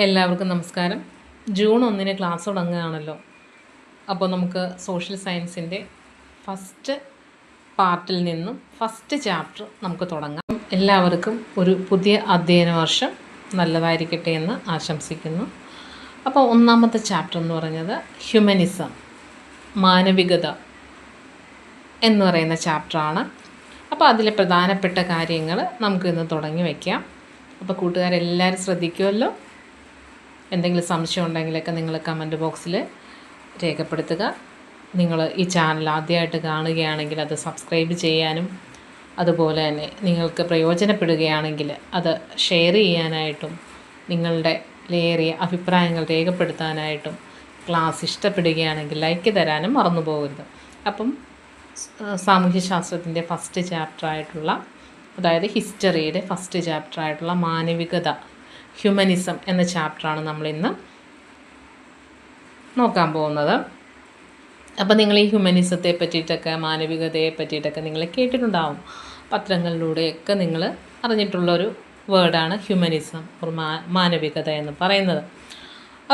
എല്ലാവർക്കും നമസ്കാരം. June 1 class തുടങ്ങുകയാണല്ലോ. അപ്പോൾ നമുക്ക് സോഷ്യൽ സയൻസിൻ്റെ ഫസ്റ്റ് പാർട്ടിൽ നിന്നും ഫസ്റ്റ് ചാപ്റ്റർ നമുക്ക് തുടങ്ങാം. എല്ലാവർക്കും ഒരു പുതിയ അധ്യയന വർഷം നല്ലതായിരിക്കട്ടെ എന്ന് ആശംസിക്കുന്നു. അപ്പോൾ ഒന്നാമത്തെ ചാപ്റ്റർ എന്ന് പറയുന്നത് ഹ്യൂമനിസം, മാനവികത എന്ന് പറയുന്ന ചാപ്റ്ററാണ്. അപ്പോൾ അതിലെ പ്രധാനപ്പെട്ട കാര്യങ്ങൾ നമുക്കിന്ന് തുടങ്ങി വയ്ക്കാം. അപ്പോൾ കൂട്ടുകാരെല്ലാവരും ശ്രദ്ധിക്കുമല്ലോ. എന്തെങ്കിലും സംശയം ഉണ്ടെങ്കിലൊക്കെ നിങ്ങൾ കമൻറ്റ് ബോക്സിൽ രേഖപ്പെടുത്തുക. നിങ്ങൾ ഈ ചാനൽ ആദ്യമായിട്ട് കാണുകയാണെങ്കിൽ അത് സബ്സ്ക്രൈബ് ചെയ്യാനും അതുപോലെ തന്നെ നിങ്ങൾക്ക് പ്രയോജനപ്പെടുകയാണെങ്കിൽ അത് ഷെയർ ചെയ്യാനായിട്ടും നിങ്ങളുടെ വിലയേറിയ അഭിപ്രായങ്ങൾ രേഖപ്പെടുത്താനായിട്ടും ക്ലാസ് ഇഷ്ടപ്പെടുകയാണെങ്കിൽ ലൈക്ക് തരാനും മറന്നു പോകരുത്. അപ്പം സാമൂഹ്യശാസ്ത്രത്തിൻ്റെ ഫസ്റ്റ് ചാപ്റ്ററായിട്ടുള്ള, അതായത് ഹിസ്റ്ററിയുടെ ഫസ്റ്റ് ചാപ്റ്ററായിട്ടുള്ള മാനവികത, ഹ്യൂമനിസം എന്ന ചാപ്റ്ററാണ് നമ്മളിന്ന് നോക്കാൻ പോകുന്നത്. അപ്പോൾ നിങ്ങൾ ഈ ഹ്യൂമനിസത്തെ പറ്റിയിട്ടൊക്കെ മാനവികതയെ പറ്റിയിട്ടൊക്കെ നിങ്ങൾ കേട്ടിട്ടുണ്ടാവും. പത്രങ്ങളിലൂടെയൊക്കെ നിങ്ങൾ അറിഞ്ഞിട്ടുള്ളൊരു വേർഡാണ് ഹ്യൂമനിസം, ഒരു മാനവികത എന്ന് പറയുന്നത്.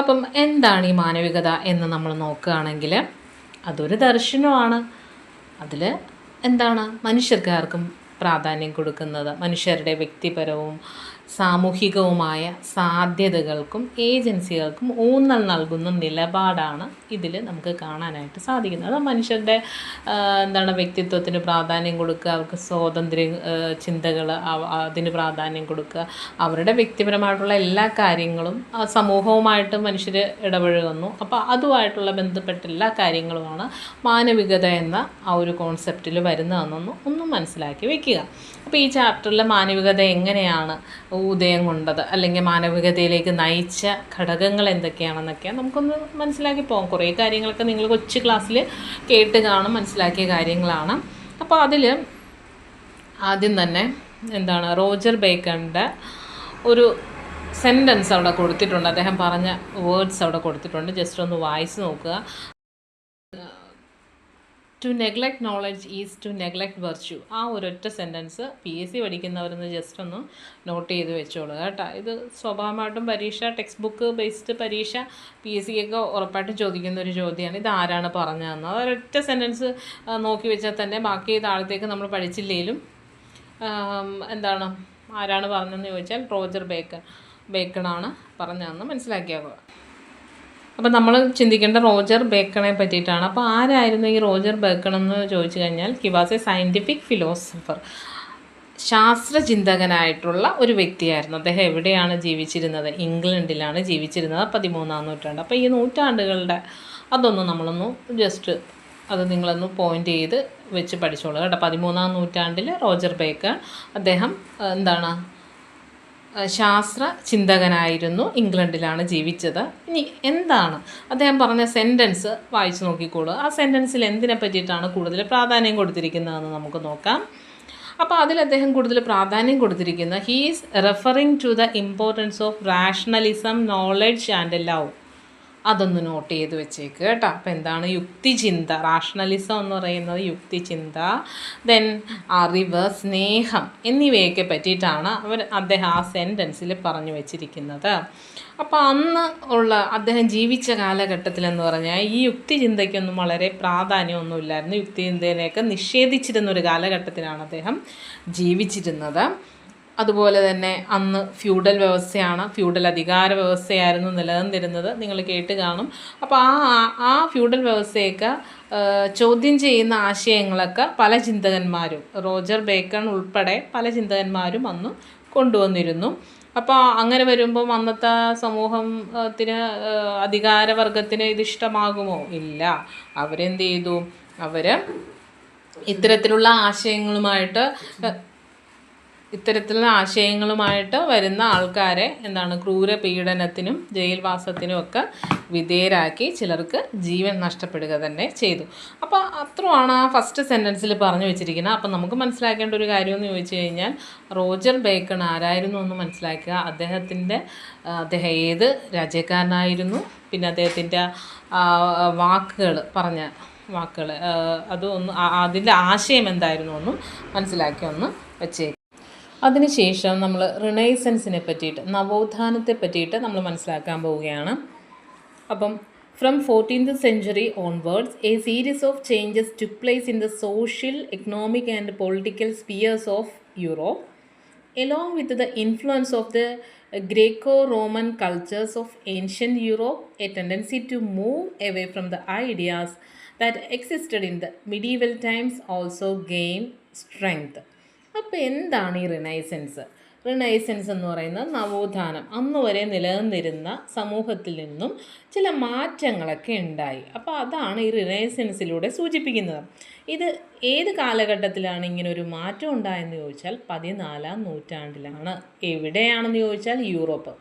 അപ്പം എന്താണ് ഈ മാനവികത എന്ന് നമ്മൾ നോക്കുകയാണെങ്കിൽ അതൊരു ദർശനമാണ്. അതിൽ എന്താണ് മനുഷ്യർക്കാർക്കും പ്രാധാന്യം കൊടുക്കുന്നത്, മനുഷ്യരുടെ വ്യക്തിപരവും സാമൂഹികവുമായ സാധ്യതകൾക്കും ഏജൻസികൾക്കും ഊന്നൽ നൽകുന്ന നിലപാടാണ് ഇതിൽ നമുക്ക് കാണാനായിട്ട് സാധിക്കുന്നത്. അത് മനുഷ്യരുടെ വ്യക്തിത്വത്തിന് പ്രാധാന്യം കൊടുക്കുക, അവർക്ക് സ്വാതന്ത്ര്യ ചിന്തകൾ അതിന് പ്രാധാന്യം കൊടുക്കുക, അവരുടെ വ്യക്തിപരമായിട്ടുള്ള എല്ലാ കാര്യങ്ങളും സമൂഹവുമായിട്ട് മനുഷ്യർ ഇടപഴകുന്നു. അപ്പോൾ അതുമായിട്ടുള്ള ബന്ധപ്പെട്ട എല്ലാ കാര്യങ്ങളുമാണ് മാനവികത എന്ന ആ ഒരു കോൺസെപ്റ്റിൽ വരുന്നതെന്നൊന്നും ഒന്നും മനസ്സിലാക്കി വയ്ക്കുക. അപ്പോൾ ഈ ചാപ്റ്ററിൽ മാനവികത എങ്ങനെയാണ് ഉദയം കൊണ്ടത്, അല്ലെങ്കിൽ മാനവികതയിലേക്ക് നയിച്ച ഘടകങ്ങൾ എന്തൊക്കെയാണെന്നൊക്കെയാണ് നമുക്കൊന്ന് മനസ്സിലാക്കി പോകാം. കുറേ കാര്യങ്ങളൊക്കെ നിങ്ങൾ കൊച്ചു ക്ലാസ്സിൽ കേട്ട് കാണും, മനസ്സിലാക്കിയ കാര്യങ്ങളാണ്. അപ്പോൾ അതിൽ ആദ്യം തന്നെ റോജർ ബേക്കറിൻ്റെ ഒരു സെൻറ്റൻസ് അവിടെ കൊടുത്തിട്ടുണ്ട്. അദ്ദേഹം പറഞ്ഞ വേർഡ്സ് അവിടെ കൊടുത്തിട്ടുണ്ട്. ജസ്റ്റ് ഒന്ന് വായിച്ച് നോക്കുക. To neglect knowledge is to neglect virtue. ആ ഒരൊറ്റ സെൻറ്റൻസ് PSC പഠിക്കുന്നവരൊന്ന് ജസ്റ്റ് ഒന്ന് നോട്ട് ചെയ്ത് വെച്ചോളുക കേട്ടോ. ഇത് സ്വാഭാവികമായിട്ടും പരീക്ഷ ടെക്സ്റ്റ് ബുക്ക് ബേസ്ഡ് പരീക്ഷ PSCക്കൊക്കെ ഉറപ്പായിട്ടും ചോദിക്കുന്ന ഒരു ചോദ്യമാണ്. ഇത് ആരാണ് പറഞ്ഞതെന്ന് അതൊരൊറ്റ സെൻറ്റൻസ് നോക്കി വെച്ചാൽ തന്നെ ബാക്കി താഴത്തേക്ക് നമ്മൾ പഠിച്ചില്ലെങ്കിലും ആരാണ് പറഞ്ഞതെന്ന് ചോദിച്ചാൽ റോജർ ബേക്കണാണ് പറഞ്ഞതെന്ന് മനസ്സിലാക്കിയാകുക. അപ്പോൾ നമ്മൾ ചിന്തിക്കേണ്ട റോജർ ബേക്കണെ പറ്റിയിട്ടാണ്. അപ്പോൾ ആരായിരുന്നു ഈ റോജർ ബേക്കൺ എന്ന് ചോദിച്ചു കഴിഞ്ഞാൽ he was a scientific philosopher, ശാസ്ത്രചിന്തകനായിട്ടുള്ള ഒരു വ്യക്തിയായിരുന്നു. അദ്ദേഹം എവിടെയാണ് ജീവിച്ചിരുന്നത്? ഇംഗ്ലണ്ടിലാണ് ജീവിച്ചിരുന്നത് 13ാം നൂറ്റാണ്ട്. അപ്പോൾ ഈ നൂറ്റാണ്ടുകളുടെ അതൊന്ന് നമ്മളൊന്ന് ജസ്റ്റ് അത് നിങ്ങളൊന്ന് പോയിൻ്റ് ചെയ്ത് വെച്ച് പഠിച്ചോളൂ കേട്ടോ. 13ാം നൂറ്റാണ്ടിൽ റോജർ ബേക്കൺ അദ്ദേഹം ശാസ്ത്ര ചിന്തകനായിരുന്നു, ഇംഗ്ലണ്ടിലാണ് ജീവിച്ചത്. ഇനി എന്താണ് അദ്ദേഹം പറഞ്ഞ സെൻറ്റൻസ് വായിച്ച് നോക്കിക്കോളൂ. ആ സെൻറ്റൻസിൽ എന്തിനെ പറ്റിയിട്ടാണ് കൂടുതൽ പ്രാധാന്യം കൊടുത്തിരിക്കുന്നതെന്ന് നമുക്ക് നോക്കാം. അപ്പോൾ അതിൽ അദ്ദേഹം കൂടുതൽ പ്രാധാന്യം കൊടുത്തിരിക്കുന്നത് he is referring to the importance of rationalism, knowledge and love. അതൊന്ന് നോട്ട് ചെയ്ത് വെച്ചേക്ക് കേട്ടോ. അപ്പോൾ എന്താണ് യുക്തിചിന്ത? റാഷണലിസം എന്ന് പറയുന്നത് യുക്തിചിന്ത, ദെൻ അറിവ്, സ്നേഹം എന്നിവയൊക്കെ പറ്റിയിട്ടാണ് അദ്ദേഹം ആ സെൻറ്റൻസിൽ പറഞ്ഞു വെച്ചിരിക്കുന്നത്. അപ്പോൾ അന്ന് ഉള്ള അദ്ദേഹം ജീവിച്ച കാലഘട്ടത്തിലെന്ന് പറഞ്ഞാൽ ഈ യുക്തിചിന്തയ്ക്കൊന്നും വളരെ പ്രാധാന്യമൊന്നുമില്ലായിരുന്നു. യുക്തിചിന്തയിലേക്ക് നിഷേധിച്ചിരുന്നൊരു കാലഘട്ടത്തിലാണ് അദ്ദേഹം ജീവിച്ചിരുന്നത്. അതുപോലെ തന്നെ അന്ന് ഫ്യൂഡൽ വ്യവസ്ഥയാണ്, ഫ്യൂഡൽ അധികാര വ്യവസ്ഥയായിരുന്നു നിലനിന്നിരുന്നത്. നിങ്ങൾ കേട്ട് കാണും. അപ്പോൾ ആ ഫ്യൂഡൽ വ്യവസ്ഥയൊക്കെ ചോദ്യം ചെയ്യുന്ന ആശയങ്ങളൊക്കെ പല ചിന്തകന്മാരും, റോജർ ബേക്കൺ ഉൾപ്പെടെ പല ചിന്തകന്മാരും അന്ന് കൊണ്ടുവന്നിരുന്നു. അപ്പോൾ അങ്ങനെ വരുമ്പം അന്നത്തെ സമൂഹത്തിന്, അധികാരവർഗത്തിന് ഇതിഷ്ടമാകുമോ? ഇല്ല. അവരെന്ത് ചെയ്തു? അവർ ഇത്തരത്തിലുള്ള ആശയങ്ങളുമായിട്ട് വരുന്ന ആൾക്കാരെ ക്രൂര പീഡനത്തിനും ജയിൽവാസത്തിനും ഒക്കെ വിധേയരാക്കി ചിലർക്ക് ജീവൻ നഷ്ടപ്പെടുക തന്നെ ചെയ്തു. അപ്പോൾ അത്രയാണ് ആ ഫസ്റ്റ് സെൻറ്റൻസിൽ പറഞ്ഞു വെച്ചിരിക്കുന്നത്. അപ്പം നമുക്ക് മനസ്സിലാക്കേണ്ട ഒരു കാര്യമെന്ന് ചോദിച്ചു കഴിഞ്ഞാൽ റോജർ ബേക്കൺ ആരായിരുന്നു എന്ന് മനസ്സിലാക്കുക. അദ്ദേഹം ഏത് രാജ്യക്കാരനായിരുന്നു, പിന്നെ അദ്ദേഹത്തിൻ്റെ വാക്കുകൾ അത് ഒന്ന് അതിൻ്റെ ആശയം എന്തായിരുന്നു എന്നും മനസ്സിലാക്കി ഒന്ന് വെച്ചേക്കും. അതിനുശേഷം നമ്മൾ റിനൈസൻസിനെ പറ്റിയിട്ട്, നവോത്ഥാനത്തെ പറ്റിയിട്ട് നമ്മൾ മനസ്സിലാക്കാൻ പോവുകയാണ്. അപ്പം from 14th century onwards, a series of changes took place in the social, economic and political spheres of Europe. Along with the influence of the Greco-Roman cultures of ancient Europe, a tendency to move away from the ideas that existed in the medieval times also gained strength. അപ്പോൾ എന്താണ് ഈ renaissance? Renaissance എന്ന് പറയുന്നത് നവോത്ഥാനം. അന്ന് വരെ നിലനിന്നിരുന്ന സമൂഹത്തിൽ നിന്നും ചില മാറ്റങ്ങളൊക്കെ ഉണ്ടായി. അപ്പോൾ അതാണ് ഈ റിനൈസൻസിലൂടെ സൂചിപ്പിക്കുന്നത്. ഇത് ഏത് കാലഘട്ടത്തിലാണ് ഇങ്ങനെ ഒരു മാറ്റം ഉണ്ടായെന്ന് ചോദിച്ചാൽ 14ാം നൂറ്റാണ്ടിലാണ്. എവിടെയാണെന്ന് ചോദിച്ചാൽ യൂറോപ്പ്.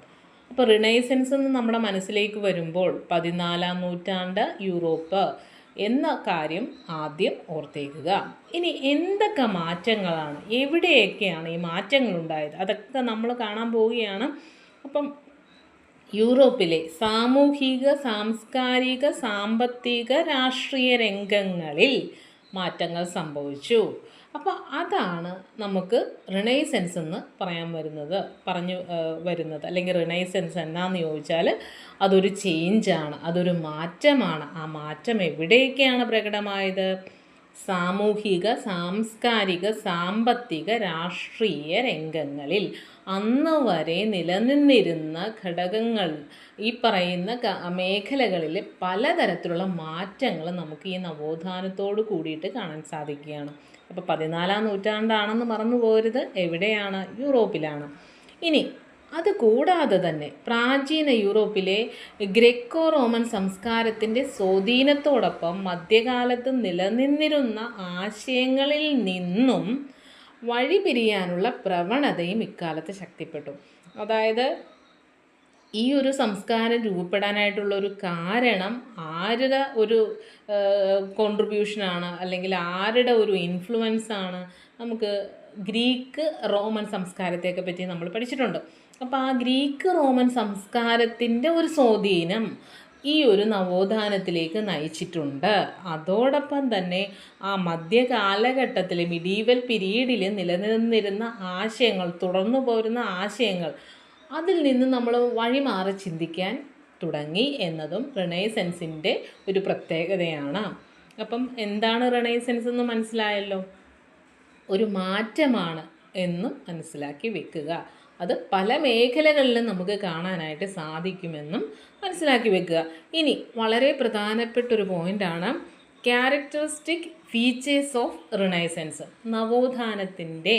അപ്പോൾ റിനൈസൻസ് എന്ന് നമ്മുടെ മനസ്സിലേക്ക് വരുമ്പോൾ 14ാം നൂറ്റാണ്ട് യൂറോപ്പ് എന്ന കാര്യം ആദ്യം ഓർത്തേക്കുക. ഇനി എന്തൊക്കെ മാറ്റങ്ങളാണ്, എവിടെയൊക്കെയാണ് ഈ മാറ്റങ്ങൾ ഉണ്ടായത്, അതൊക്കെ നമ്മൾ കാണാൻ പോവുകയാണ്. അപ്പം യൂറോപ്പിലെ സാമൂഹിക, സാംസ്കാരിക, സാമ്പത്തിക, രാഷ്ട്രീയ രംഗങ്ങളിൽ മാറ്റങ്ങൾ സംഭവിച്ചു. അപ്പോൾ അതാണ് നമുക്ക് റിനൈസൻസ് എന്ന് പറഞ്ഞു വരുന്നത്. അല്ലെങ്കിൽ റിനൈസൻസ് എന്നാന്ന് ചോദിച്ചാൽ അതൊരു ചേഞ്ചാണ്, അതൊരു മാറ്റമാണ്. ആ മാറ്റം എവിടെയൊക്കെയാണ് പ്രകടമായത്? സാമൂഹിക, സാംസ്കാരിക, സാമ്പത്തിക, രാഷ്ട്രീയ രംഗങ്ങളിൽ അന്ന് വരെ നിലനിന്നിരുന്ന ഘടകങ്ങൾ, ഈ പറയുന്ന മേഖലകളിൽ പലതരത്തിലുള്ള മാറ്റങ്ങൾ നമുക്ക് ഈ നവോത്ഥാനത്തോട് കൂടിയിട്ട് കാണാൻ സാധിക്കുകയാണ്. അപ്പോൾ 14ാം നൂറ്റാണ്ടാണെന്ന് മറന്നു പോരുത്. എവിടെയാണ്? യൂറോപ്പിലാണ്. ഇനി അതുകൂടാതെ തന്നെ പ്രാചീന യൂറോപ്പിലെ ഗ്രെക്കോ റോമൻ സംസ്കാരത്തിൻ്റെ സ്വാധീനത്തോടൊപ്പം മധ്യകാലത്ത് നിലനിന്നിരുന്ന ആശയങ്ങളിൽ നിന്നും വഴിപിരിയാനുള്ള പ്രവണതയും ഇക്കാലത്ത് ശക്തിപ്പെട്ടു. അതായത് ഈ ഒരു സംസ്കാരം രൂപപ്പെടാനായിട്ടുള്ള ഒരു കാരണം ആരുടെ ഒരു കോൺട്രിബ്യൂഷനാണ്, അല്ലെങ്കിൽ ആരുടെ ഒരു ഇൻഫ്ലുവൻസാണ്? നമുക്ക് ഗ്രീക്ക് റോമൻ സംസ്കാരത്തെയൊക്കെ പറ്റി നമ്മൾ പഠിച്ചിട്ടുണ്ട്. അപ്പോൾ ആ ഗ്രീക്ക് റോമൻ സംസ്കാരത്തിൻ്റെ ഒരു സ്വാധീനം ഈ ഒരു നവോത്ഥാനത്തിലേക്ക് നയിച്ചിട്ടുണ്ട്. അതോടൊപ്പം തന്നെ ആ മധ്യകാലഘട്ടത്തിൽ, മിഡീവൽ പീരീഡിൽ നിലനിന്നിരുന്ന ആശയങ്ങൾ, തുടർന്നു പോരുന്ന ആശയങ്ങൾ, അതിൽ നിന്ന് നമ്മൾ വഴിമാറി ചിന്തിക്കാൻ തുടങ്ങി എന്നതും റിനൈസൻസിൻ്റെ ഒരു പ്രത്യേകതയാണ്. അപ്പം എന്താണ് റിനൈസൻസ് എന്ന് മനസ്സിലായല്ലോ. ഒരു മാറ്റമാണ് എന്നും മനസ്സിലാക്കി വെക്കുക. അത് പല മേഖലകളിലും നമുക്ക് കാണാനായിട്ട് സാധിക്കുമെന്നും മനസ്സിലാക്കി വെക്കുക. ഇനി വളരെ പ്രധാനപ്പെട്ടൊരു പോയിൻ്റാണ് ക്യാരക്ടറിസ്റ്റിക് ഫീച്ചേഴ്സ് ഓഫ് റിനൈസൻസ്. നവോത്ഥാനത്തിൻ്റെ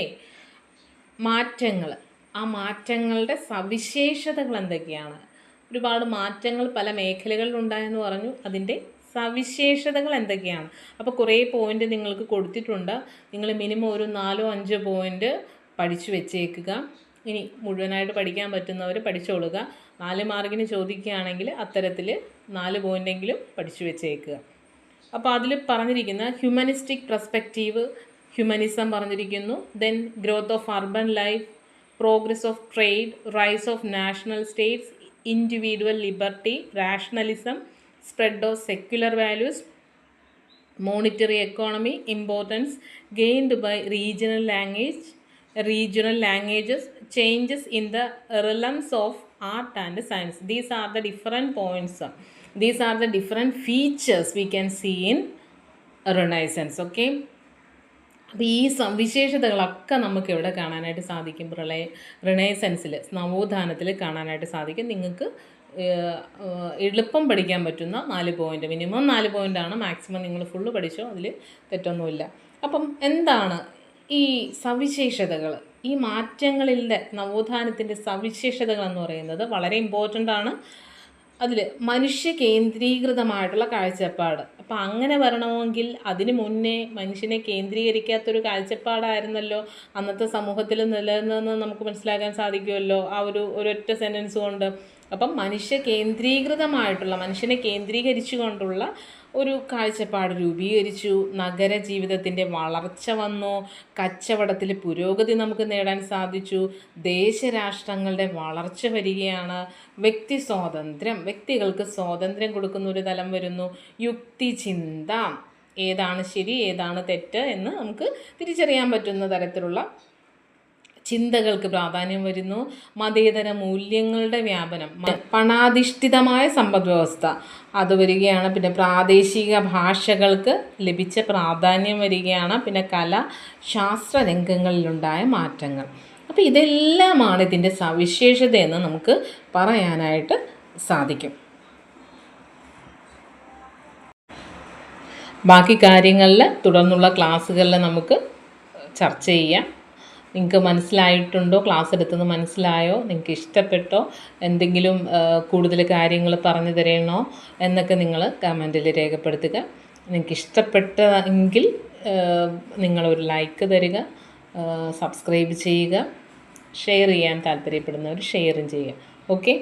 മാറ്റങ്ങൾ, ആ മാറ്റങ്ങളുടെ സവിശേഷതകൾ എന്തൊക്കെയാണ്? ഒരുപാട് മാറ്റങ്ങൾ പല മേഖലകളിലുണ്ടായെന്ന് പറഞ്ഞു. അതിൻ്റെ സവിശേഷതകൾ എന്തൊക്കെയാണ്? അപ്പോൾ കുറേ പോയിൻ്റ് നിങ്ങൾക്ക് കൊടുത്തിട്ടുണ്ട്. നിങ്ങൾ മിനിമം ഒരു 4-5 പോയിൻ്റ് പഠിച്ചു വെച്ചേക്കുക. ഇനി മുഴുവനായിട്ട് പഠിക്കാൻ പറ്റുന്നവർ പഠിച്ചോളുക. 4 മാർക്കിന് ചോദിക്കുകയാണെങ്കിൽ അത്തരത്തിൽ 4 പോയിൻ്റെങ്കിലും പഠിച്ചു വെച്ചേക്കുക. അപ്പോൾ അതിൽ പറഞ്ഞിരിക്കുന്ന ഹ്യൂമനിസ്റ്റിക് പെർസ്പെക്റ്റീവ്, ഹ്യൂമനിസം പറഞ്ഞിരിക്കുന്നു. Then growth of urban life, progress of trade, rise of national States, individual liberty, rationalism, spread of secular values, monetary economy, importance gained by regional languages, changes in the realms of art and science. These are the different points. These are the different features we can see in Renaissance. Okay. അപ്പോൾ ഈ സവിശേഷതകളൊക്കെ നമുക്ക് എവിടെ കാണാനായിട്ട് സാധിക്കും? റിനൈസൻസിൽ, നവോത്ഥാനത്തിൽ കാണാനായിട്ട് സാധിക്കും. നിങ്ങൾക്ക് എളുപ്പം പഠിക്കാൻ പറ്റുന്ന 4 പോയിൻ്റ്, മിനിമം 4 പോയിൻ്റാണ്. മാക്സിമം നിങ്ങൾ ഫുള്ള് പഠിച്ചോ, അതിൽ തെറ്റൊന്നുമില്ല. അപ്പം എന്താണ് ഈ സവിശേഷതകൾ? ഈ മാറ്റങ്ങളിലെ നവോത്ഥാനത്തിൻ്റെ സവിശേഷതകൾ എന്ന് പറയുന്നത് വളരെ ഇമ്പോർട്ടൻ്റ് ആണ്. അതിൽ മനുഷ്യ കേന്ദ്രീകൃതമായിട്ടുള്ള കാഴ്ചപ്പാട്. അപ്പോൾ അങ്ങനെ വരണമെങ്കിൽ അതിന് മുന്നേ മനുഷ്യനെ കേന്ദ്രീകരിക്കാത്തൊരു കാഴ്ചപ്പാടായിരുന്നല്ലോ അന്നത്തെ സമൂഹത്തിൽ നിലനിന്ന് നമുക്ക് മനസ്സിലാക്കാൻ സാധിക്കുമല്ലോ ആ ഒരൊറ്റ സെൻറ്റൻസ് കൊണ്ട്. അപ്പം മനുഷ്യ കേന്ദ്രീകൃതമായിട്ടുള്ള, മനുഷ്യനെ കേന്ദ്രീകരിച്ചുകൊണ്ടുള്ള ഒരു കാഴ്ചപ്പാട് രൂപീകരിച്ചു. നഗര ജീവിതത്തിൻ്റെ വളർച്ച വന്നു. കച്ചവടത്തിൽ പുരോഗതി നമുക്ക് നേടാൻ സാധിച്ചു. ദേശരാഷ്ട്രങ്ങളുടെ വളർച്ച വരികയാണ്. വ്യക്തി സ്വാതന്ത്ര്യം, വ്യക്തികൾക്ക് സ്വാതന്ത്ര്യം കൊടുക്കുന്ന ഒരു തലം വരുന്നു. യുക്തിചിന്ത, ഏതാണ് ശരി ഏതാണ് തെറ്റ് എന്ന് നമുക്ക് തിരിച്ചറിയാൻ പറ്റുന്ന തരത്തിലുള്ള ചിന്തകൾക്ക് പ്രാധാന്യം വരുന്നു. മതേതര മൂല്യങ്ങളുടെ വ്യാപനം, പണാധിഷ്ഠിതമായ സമ്പദ് വ്യവസ്ഥ അത് വരികയാണ്. പിന്നെ പ്രാദേശിക ഭാഷകൾക്ക് ലഭിച്ച പ്രാധാന്യം വരികയാണ്. പിന്നെ കല, ശാസ്ത്ര രംഗങ്ങളിലുണ്ടായ മാറ്റങ്ങൾ. അപ്പോൾ ഇതെല്ലാമാണ് ഇതിൻ്റെ സവിശേഷതയെന്ന് നമുക്ക് പറയാനായിട്ട് സാധിക്കും. ബാക്കി കാര്യങ്ങളിൽ തുടർന്നുള്ള ക്ലാസ്സുകളിൽ നമുക്ക് ചർച്ച ചെയ്യാം. നിങ്ങൾക്ക് മനസ്സിലായിട്ടുണ്ടോ? ക്ലാസ് എടുത്തത് മനസ്സിലായോ? നിങ്ങൾക്ക് ഇഷ്ടപ്പെട്ടോ? എന്തെങ്കിലും കൂടുതൽ കാര്യങ്ങൾ പറഞ്ഞു തരണോ എന്നൊക്കെ നിങ്ങൾ കമൻറ്റിൽ രേഖപ്പെടുത്തുക. നിങ്ങൾക്ക് ഇഷ്ടപ്പെട്ടെങ്കിൽ നിങ്ങളൊരു ലൈക്ക് തരിക, സബ്സ്ക്രൈബ് ചെയ്യുക, ഷെയർ ചെയ്യാൻ താല്പര്യപ്പെടുന്നവർ ഷെയറും ചെയ്യുക. ഓക്കെ.